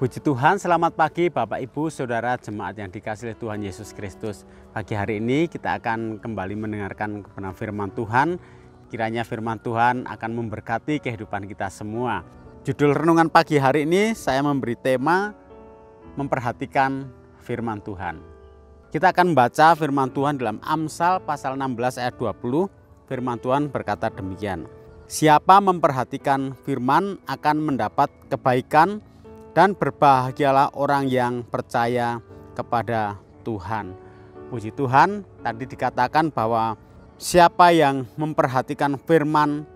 Puji Tuhan, selamat pagi Bapak Ibu Saudara jemaat yang dikasihi Tuhan Yesus Kristus. Pagi hari ini kita akan kembali mendengarkan kebenaran firman Tuhan. Kiranya firman Tuhan akan memberkati kehidupan kita semua. Judul renungan pagi hari ini saya memberi tema memperhatikan firman Tuhan. Kita akan membaca firman Tuhan dalam Amsal pasal 16 ayat 20. Firman Tuhan berkata demikian. Siapa memperhatikan firman akan mendapat kebaikan, dan berbahagialah orang yang percaya kepada Tuhan. Puji Tuhan, tadi dikatakan bahwa siapa yang memperhatikan firman,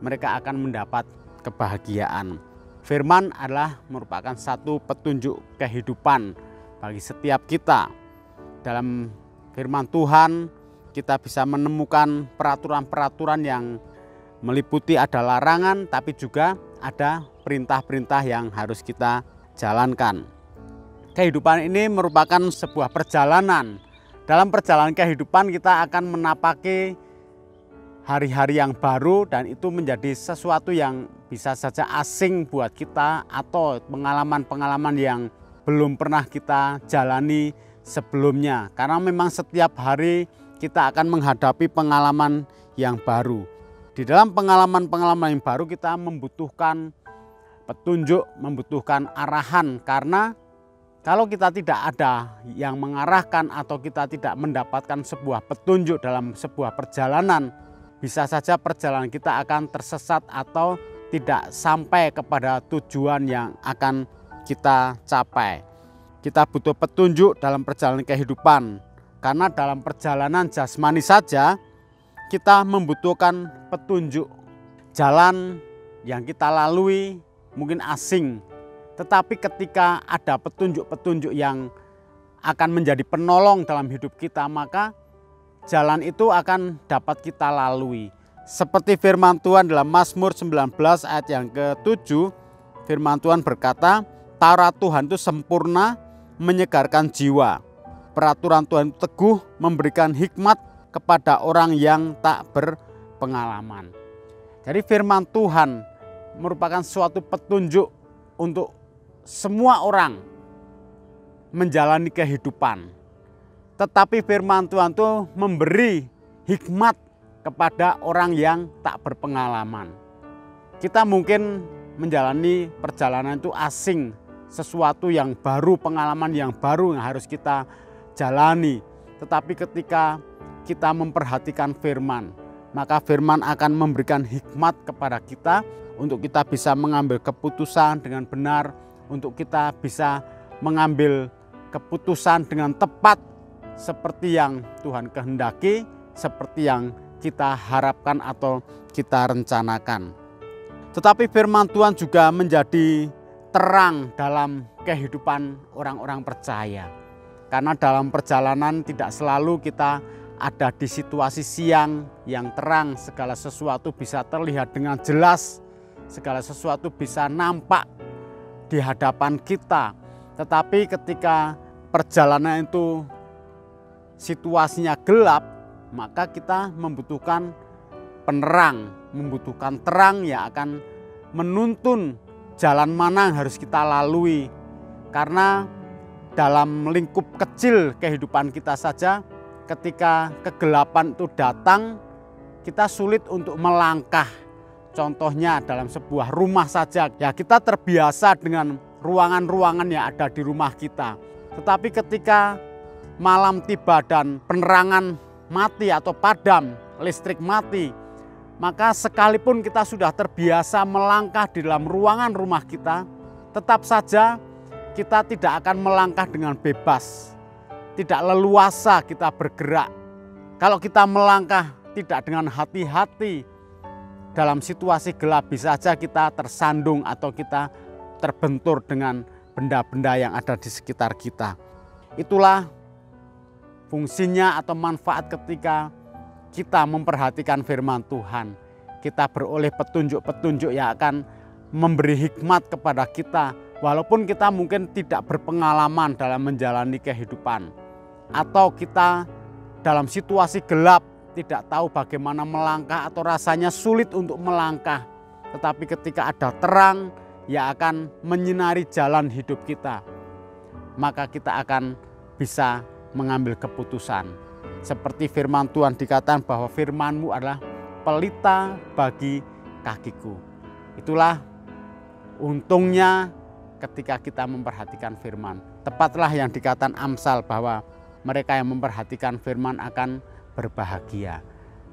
mereka akan mendapat kebahagiaan. Firman adalah merupakan satu petunjuk kehidupan bagi setiap kita. Dalam firman Tuhan, kita bisa menemukan peraturan-peraturan yang meliputi ada larangan, tapi juga ada perintah-perintah yang harus kita jalankan. Kehidupan ini merupakan sebuah perjalanan. Dalam perjalanan kehidupan kita akan menapaki hari-hari yang baru, dan itu menjadi sesuatu yang bisa saja asing buat kita atau pengalaman-pengalaman yang belum pernah kita jalani sebelumnya. Karena memang setiap hari kita akan menghadapi pengalaman yang baru. Di dalam pengalaman-pengalaman yang baru kita membutuhkan petunjuk, membutuhkan arahan, karena kalau kita tidak ada yang mengarahkan atau kita tidak mendapatkan sebuah petunjuk dalam sebuah perjalanan, bisa saja perjalanan kita akan tersesat atau tidak sampai kepada tujuan yang akan kita capai. Kita butuh petunjuk dalam perjalanan kehidupan, karena dalam perjalanan jasmani saja kita membutuhkan petunjuk. Jalan yang kita lalui mungkin asing, tetapi ketika ada petunjuk-petunjuk yang akan menjadi penolong dalam hidup kita, maka jalan itu akan dapat kita lalui. Seperti firman Tuhan dalam Mazmur 19 ayat yang ke-7, firman Tuhan berkata, Taurat Tuhan itu sempurna, menyegarkan jiwa. Peraturan Tuhan itu teguh, memberikan hikmat kepada orang yang tak berpengalaman. Jadi firman Tuhan merupakan suatu petunjuk untuk semua orang menjalani kehidupan. Tetapi firman Tuhan itu memberi hikmat kepada orang yang tak berpengalaman. Kita mungkin menjalani perjalanan itu asing, sesuatu yang baru, pengalaman yang baru yang harus kita jalani. Tetapi ketika kita memperhatikan firman, maka firman akan memberikan hikmat kepada kita untuk kita bisa mengambil keputusan dengan benar, untuk kita bisa mengambil keputusan dengan tepat seperti yang Tuhan kehendaki, seperti yang kita harapkan atau kita rencanakan. Tetapi firman Tuhan juga menjadi terang dalam kehidupan orang-orang percaya. Karena dalam perjalanan tidak selalu kita ada di situasi siang yang terang, segala sesuatu bisa terlihat dengan jelas, segala sesuatu bisa nampak di hadapan kita. Tetapi ketika perjalanan itu situasinya gelap, maka kita membutuhkan penerang, membutuhkan terang yang akan menuntun jalan mana yang harus kita lalui. Karena dalam lingkup kecil kehidupan kita saja, ketika kegelapan itu datang, kita sulit untuk melangkah. Contohnya dalam sebuah rumah saja, ya kita terbiasa dengan ruangan-ruangan yang ada di rumah kita. Tetapi ketika malam tiba dan penerangan mati atau padam, listrik mati, maka sekalipun kita sudah terbiasa melangkah di dalam ruangan rumah kita, tetap saja kita tidak akan melangkah dengan bebas. Tidak leluasa kita bergerak. Kalau kita melangkah tidak dengan hati-hati, dalam situasi gelap bisa saja kita tersandung atau kita terbentur dengan benda-benda yang ada di sekitar kita. Itulah fungsinya atau manfaat ketika kita memperhatikan firman Tuhan. Kita beroleh petunjuk-petunjuk yang akan memberi hikmat kepada kita, walaupun kita mungkin tidak berpengalaman dalam menjalani kehidupan. Atau kita dalam situasi gelap tidak tahu bagaimana melangkah atau rasanya sulit untuk melangkah. Tetapi ketika ada terang, yang akan menyinari jalan hidup kita, maka kita akan bisa mengambil keputusan. Seperti firman Tuhan dikatakan bahwa firman-Mu adalah pelita bagi kakiku. Itulah untungnya ketika kita memperhatikan firman. Tepatlah yang dikatakan Amsal bahwa mereka yang memperhatikan firman akan berbahagia.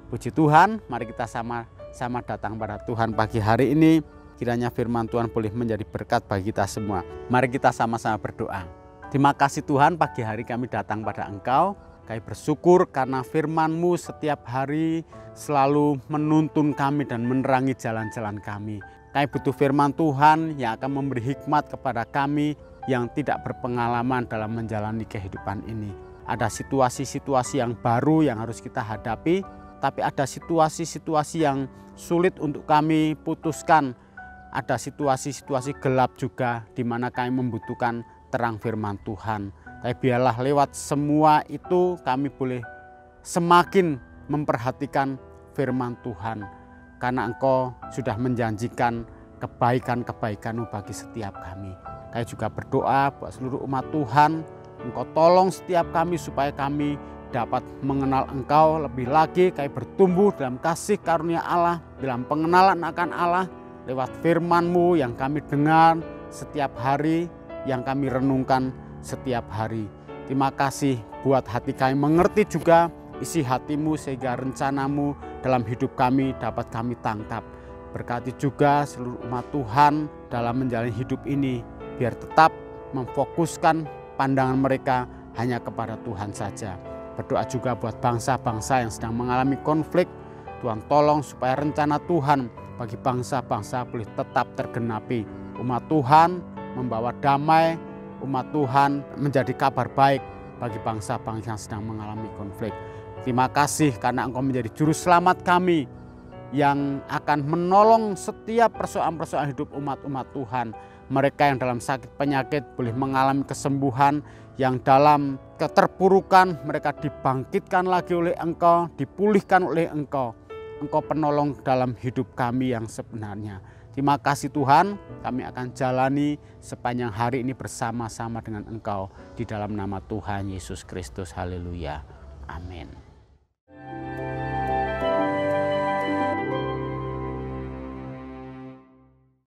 Puji Tuhan, mari kita sama-sama datang pada Tuhan pagi hari ini. Kiranya firman Tuhan boleh menjadi berkat bagi kita semua. Mari kita sama-sama berdoa. Terima kasih Tuhan, pagi hari kami datang pada Engkau. Kami bersyukur karena firman-Mu setiap hari selalu menuntun kami dan menerangi jalan-jalan kami. Kami butuh firman Tuhan yang akan memberi hikmat kepada kami yang tidak berpengalaman dalam menjalani kehidupan ini. Ada situasi-situasi yang baru yang harus kita hadapi, tapi ada situasi-situasi yang sulit untuk kami putuskan. Ada situasi-situasi gelap juga di mana kami membutuhkan terang firman Tuhan. Tapi biarlah lewat semua itu kami boleh semakin memperhatikan firman Tuhan. Karena Engkau sudah menjanjikan kebaikan-kebaikan-Mu bagi setiap kami. Kami juga berdoa buat seluruh umat Tuhan. Engkau tolong setiap kami supaya kami dapat mengenal Engkau lebih lagi. Kami bertumbuh dalam kasih karunia Allah, dalam pengenalan akan Allah. Lewat firman-Mu yang kami dengar setiap hari, yang kami renungkan setiap hari. Terima kasih buat hati kami mengerti juga isi hati-Mu sehingga rencana-Mu dalam hidup kami dapat kami tangkap. Berkati juga seluruh umat Tuhan dalam menjalani hidup ini, biar tetap memfokuskan pandangan mereka hanya kepada Tuhan saja. Berdoa juga buat bangsa-bangsa yang sedang mengalami konflik. Tuhan tolong supaya rencana Tuhan bagi bangsa-bangsa boleh tetap tergenapi. Umat Tuhan membawa damai, umat Tuhan menjadi kabar baik bagi bangsa-bangsa yang sedang mengalami konflik. Terima kasih karena Engkau menjadi juru selamat kami yang akan menolong setiap persoalan-persoalan hidup umat-umat Tuhan. Mereka yang dalam sakit penyakit boleh mengalami kesembuhan, yang dalam keterpurukan mereka dibangkitkan lagi oleh Engkau, dipulihkan oleh Engkau. Engkau penolong dalam hidup kami yang sebenarnya. Terima kasih Tuhan, kami akan jalani sepanjang hari ini bersama-sama dengan Engkau di dalam nama Tuhan Yesus Kristus. Haleluya. Amin.